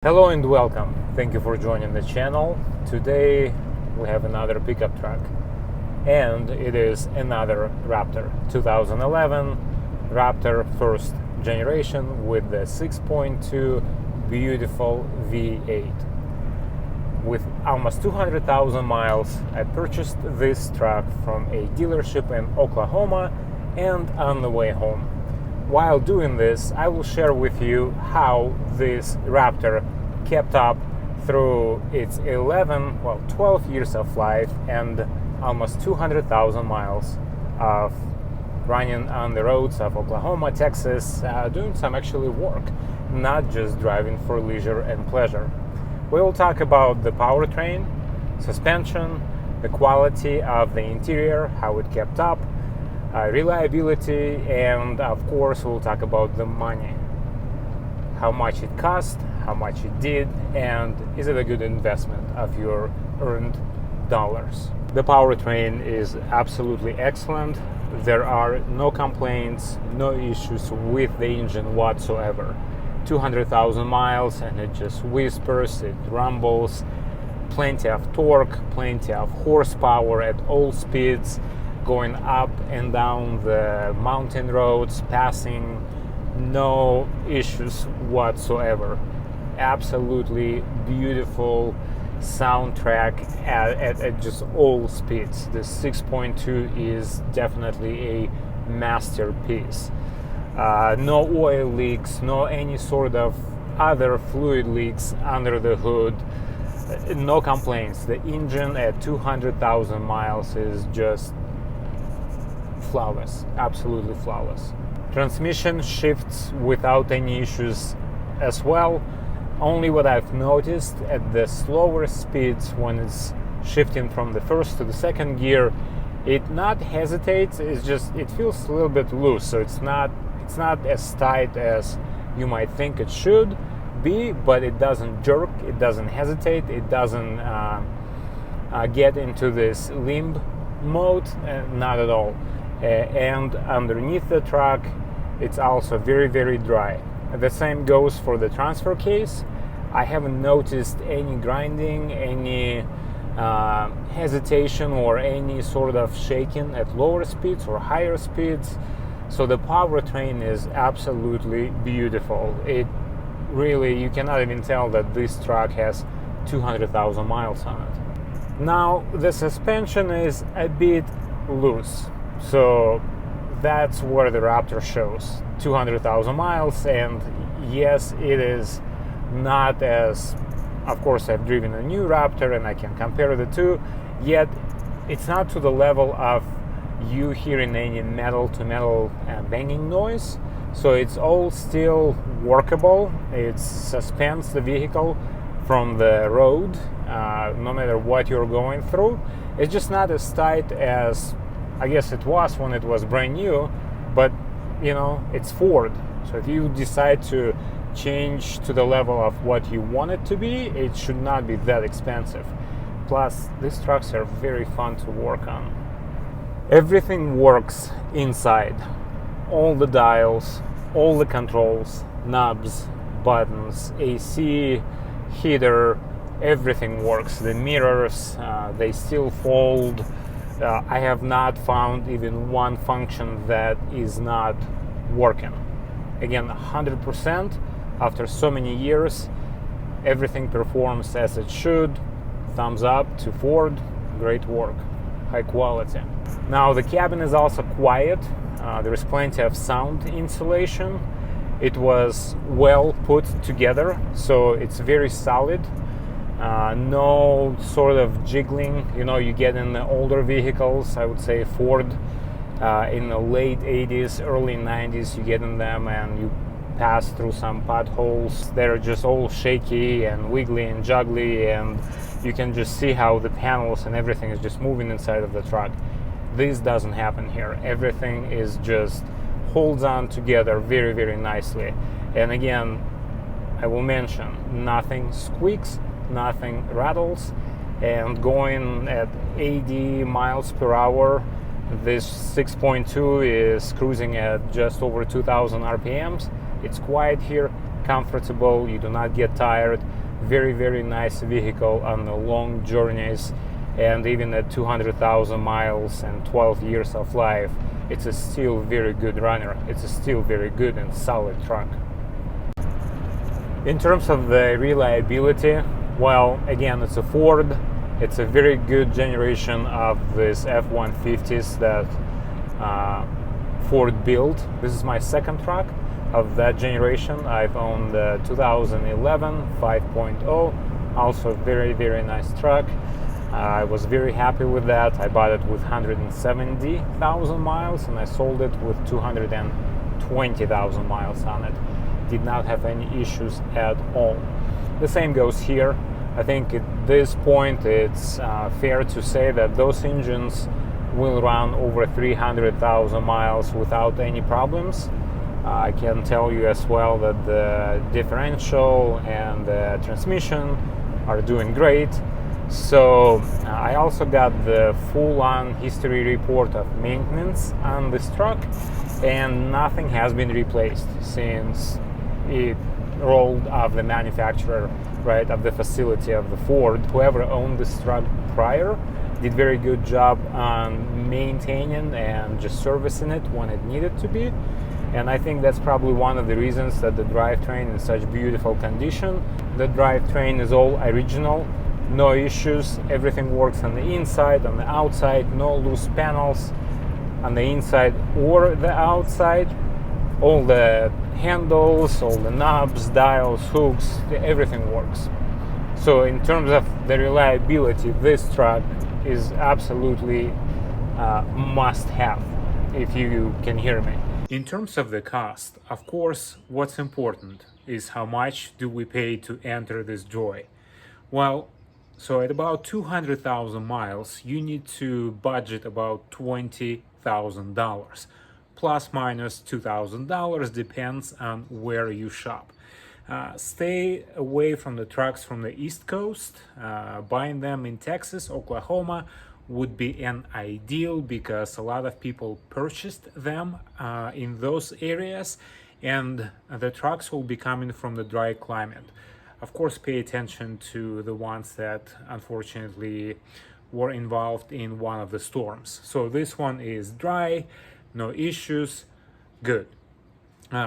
Hello and welcome. Thank you for joining the channel. Today we have another pickup truck and it is another Raptor 2011 Raptor first generation with the 6.2 beautiful V8. With almost 200,000 miles, I purchased this truck from a dealership in Oklahoma and on the way home. While doing this, I will share with you how this Raptor kept up through its 12 years of life and almost 200,000 miles of running on the roads of Oklahoma, Texas, doing some actually work, not just driving for leisure and pleasure. We will talk about the powertrain, suspension, the quality of the interior, how it kept up, reliability, and of course we'll talk about the money. How much it cost, how much it did, and is it a good investment of your earned dollars. The powertrain is absolutely excellent. There are no complaints, no issues with the engine whatsoever. 200,000 miles and it just whispers, it rumbles, plenty of torque, plenty of horsepower at all speeds, going up and down the mountain roads, passing, no issues whatsoever. Absolutely beautiful soundtrack at just all speeds. The 6.2 is definitely a masterpiece. No oil leaks, no any sort of other fluid leaks under the hood. No complaints. The engine at 200,000 miles is just flawless, absolutely flawless. Transmission shifts without any issues as well. Only what I've noticed at the slower speeds, when it's shifting from the first to the second gear, it not hesitates, it's just it feels a little bit loose, so it's not as tight as you might think it should be, but it doesn't jerk, it doesn't hesitate, it doesn't get into this limb mode, not at all. And underneath the truck it's also very, very dry. The same goes for the transfer case. I haven't noticed any grinding, any hesitation or any sort of shaking at lower speeds or higher speeds. So the powertrain is absolutely beautiful. It really, you cannot even tell that this truck has 200,000 miles on it. Now the suspension is a bit loose. So that's where the Raptor shows 200,000 miles, and yes, it is not as, of course I've driven a new Raptor and I can compare the two, yet it's not to the level of you hearing any metal to metal banging noise. So it's all still workable. It suspends the vehicle from the road no matter what you're going through. It's just not as tight as I guess it was when it was brand new, but you know, it's Ford. So if you decide to change to the level of what you want it to be, it should not be that expensive. Plus, these trucks are very fun to work on. Everything works inside. All the dials, all the controls, knobs, buttons, AC, heater, everything works. The mirrors, they still fold. I have not found even one function that is not working. Again, 100%. After so many years, everything performs as it should. Thumbs up to Ford. Great work. High quality. Now the cabin is also quiet. There is plenty of sound insulation. It was well put together, so it's very solid. No sort of jiggling, you know, you get in the older vehicles. I would say Ford in the late 80s, early 90s, you get in them and you pass through some potholes. They're just all shaky and wiggly and juggly, and you can just see how the panels and everything is just moving inside of the truck. This doesn't happen here. Everything is just holds on together very, very nicely. And again, I will mention, nothing squeaks, nothing rattles, and going at 80 miles per hour, this 6.2 is cruising at just over 2,000 RPMs. It's quiet here, comfortable, you do not get tired. Very, very nice vehicle on the long journeys, and even at 200,000 miles and 12 years of life, it's a still very good runner. It's a still very good and solid truck. In terms of the reliability, well, again, it's a Ford. It's a very good generation of this F-150s that Ford built. This is my second truck of that generation. I've owned the 2011 5.0, also very, very nice truck. I was very happy with that. I bought it with 170,000 miles and I sold it with 220,000 miles on it. Did not have any issues at all. The same goes here. I think at this point it's fair to say that those engines will run over 300,000 miles without any problems. I can tell you as well that the differential and the transmission are doing great. So I also got the full-on history report of maintenance on this truck, and nothing has been replaced since it rolled off the manufacturer, right, of the facility of the Ford. Whoever owned this truck prior did very good job on maintaining and just servicing it when it needed to be. And I think that's probably one of the reasons that the drivetrain is in such beautiful condition. The drivetrain is all original, no issues, everything works on the inside, on the outside, no loose panels on the inside or the outside. All the handles, all the knobs, dials, hooks, everything works. So in terms of the reliability, this truck is absolutely must have, if you can hear me. In terms of the cost, of course, what's important is how much do we pay to enter this joy. Well, so at about 200,000 miles, you need to budget about $20,000. Plus minus $2,000, depends on where you shop. Stay away from the trucks from the East Coast. Buying them in Texas, Oklahoma would be an ideal because a lot of people purchased them in those areas, and the trucks will be coming from the dry climate. Of course, pay attention to the ones that unfortunately were involved in one of the storms. So this one is dry, no issues, good.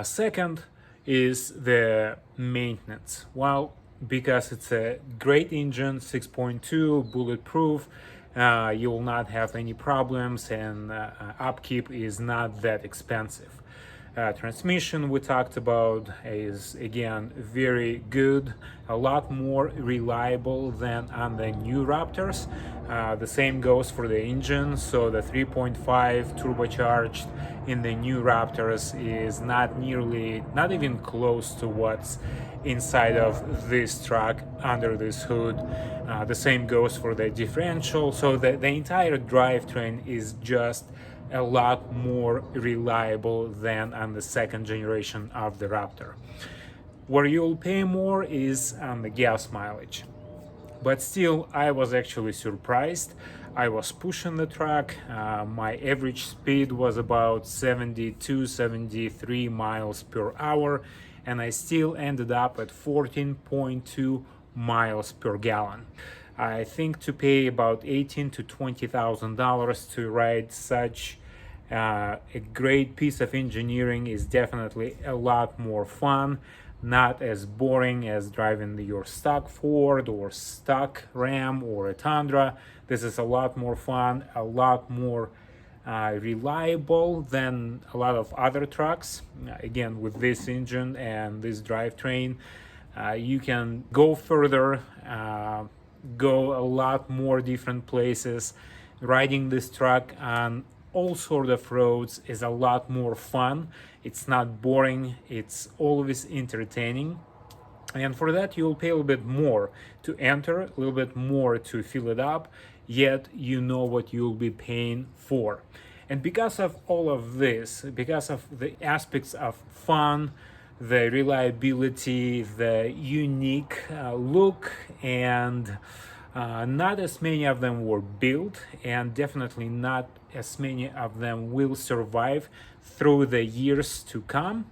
Second is the maintenance. Well, because it's a great engine, 6.2, bulletproof, you will not have any problems, and upkeep is not that expensive. Transmission we talked about is again very good, a lot more reliable than on the new Raptors. The same goes for the engine. So the 3.5 turbocharged in the new Raptors is not even close to what's inside of this truck under this hood. The same goes for the differential. So the entire drivetrain is just a lot more reliable than on the second generation of the Raptor. Where you'll pay more is on the gas mileage. But still, I was actually surprised. I was pushing the truck. My average speed was about 72, 73 miles per hour, and I still ended up at 14.2 miles per gallon. I think to pay about $18,000 to $20,000 to ride such a great piece of engineering is definitely a lot more fun, not as boring as driving your stock Ford or stock Ram or a Tundra. This is a lot more fun, a lot more reliable than a lot of other trucks. Again, with this engine and this drivetrain, you can go further, go a lot more different places. Riding this truck on all sort of roads is a lot more fun. It's not boring, it's always entertaining. And for that you'll pay a little bit more to enter, a little bit more to fill it up, yet you know what you'll be paying for. And because of all of this, because of the aspects of fun, the reliability, the unique look, and not as many of them were built, and definitely not as many of them will survive through the years to come.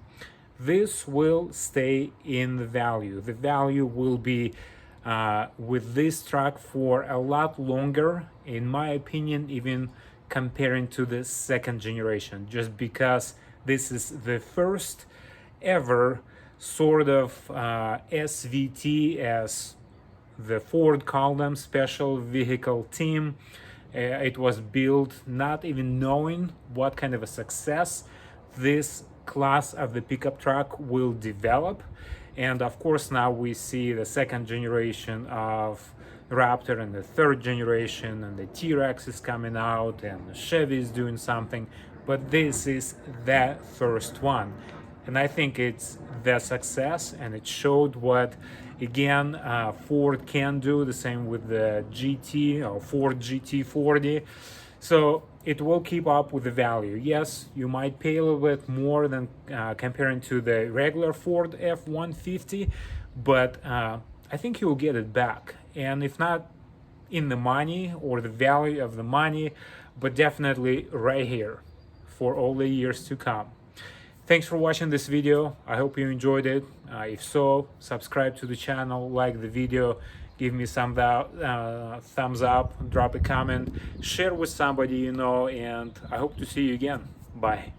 this will stay in the value. The value will be with this truck for a lot longer, in my opinion, even comparing to the second generation, just because this is the first ever sort of SVT, as the Ford called them, special vehicle team. It was built not even knowing what kind of a success this class of the pickup truck will develop. And of course, now we see the second generation of Raptor and the third generation, and the T-Rex is coming out, and the Chevy is doing something. But this is the first one. And I think it's the success, and it showed what, again, Ford can do, the same with the GT or Ford GT40. So it will keep up with the value. Yes, you might pay a little bit more than comparing to the regular Ford F-150, but I think you'll get it back. And if not in the money or the value of the money, but definitely right here for all the years to come. Thanks for watching this video. I hope you enjoyed it. If so, subscribe to the channel, like the video, give me some thumbs up, drop a comment, share with somebody you know, and I hope to see you again. Bye.